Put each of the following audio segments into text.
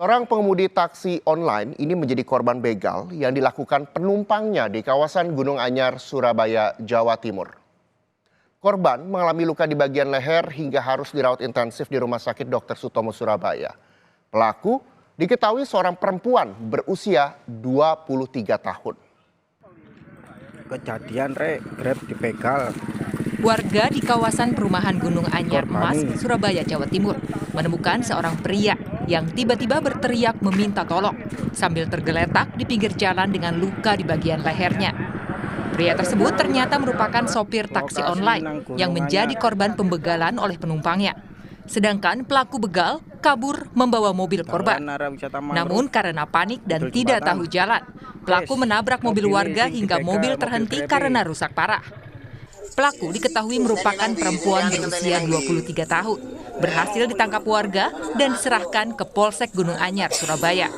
Seorang pengemudi taksi online ini menjadi korban begal yang dilakukan penumpangnya di kawasan Gunung Anyar, Surabaya, Jawa Timur. Korban mengalami luka di bagian leher hingga harus dirawat intensif di Rumah Sakit Dr. Sutomo, Surabaya. Pelaku diketahui seorang perempuan berusia 23 tahun. Kejadian Grab dibegal. Warga di kawasan perumahan Gunung Anyar Mas, Surabaya, Jawa Timur menemukan seorang pria yang tiba-tiba berteriak meminta tolong sambil tergeletak di pinggir jalan dengan luka di bagian lehernya. Pria tersebut ternyata merupakan sopir taksi online yang menjadi korban pembegalan oleh penumpangnya. Sedangkan pelaku begal kabur membawa mobil korban. Namun karena panik dan tidak tahu jalan, pelaku menabrak mobil warga hingga mobil terhenti karena rusak parah. Pelaku diketahui merupakan perempuan berusia 23 tahun, berhasil ditangkap warga dan diserahkan ke Polsek Gunung Anyar, Surabaya.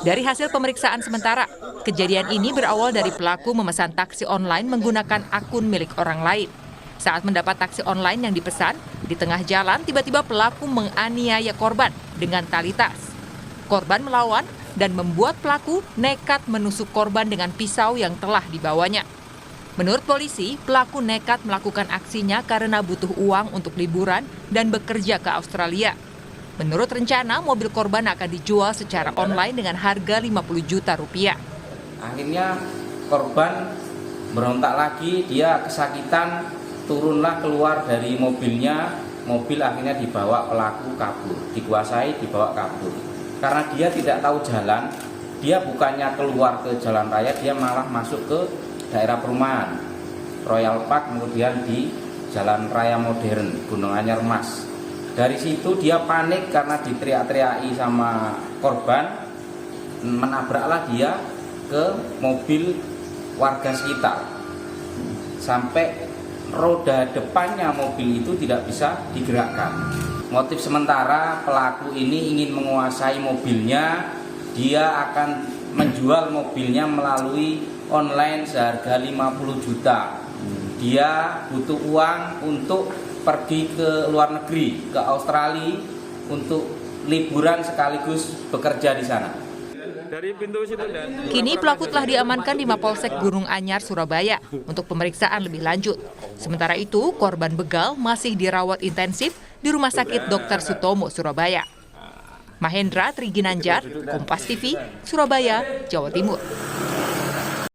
Dari hasil pemeriksaan sementara, kejadian ini berawal dari pelaku memesan taksi online menggunakan akun milik orang lain. Saat mendapat taksi online yang dipesan, di tengah jalan tiba-tiba pelaku menganiaya korban dengan tali tas. Korban melawan dan membuat pelaku nekat menusuk korban dengan pisau yang telah dibawanya. Menurut polisi, pelaku nekat melakukan aksinya karena butuh uang untuk liburan dan bekerja ke Australia. Menurut rencana, mobil korban akan dijual secara online dengan harga 50 juta rupiah. Akhirnya korban berontak lagi, dia kesakitan, turunlah keluar dari mobilnya. Mobil akhirnya dibawa pelaku kabur, dikuasai dibawa kabur. Karena dia tidak tahu jalan, dia bukannya keluar ke jalan raya, dia malah masuk ke daerah perumahan Royal Park, kemudian di Jalan Raya Modern Gunung Anyar Mas. Dari situ dia panik karena diteriak-teriaki sama korban, menabraklah dia ke mobil warga sekitar sampai roda depannya mobil itu tidak bisa digerakkan. Motif sementara pelaku ini ingin menguasai mobilnya, dia akan menjual mobilnya melalui online seharga 50 juta. Dia butuh uang untuk pergi ke luar negeri, ke Australia untuk liburan sekaligus bekerja di sana. Kini pelaku telah diamankan di Mapolsek Gunung Anyar, Surabaya untuk pemeriksaan lebih lanjut. Sementara itu, korban begal masih dirawat intensif di Rumah Sakit Dr. Sutomo, Surabaya. Mahendra Triginanjar, Kompas TV, Surabaya, Jawa Timur.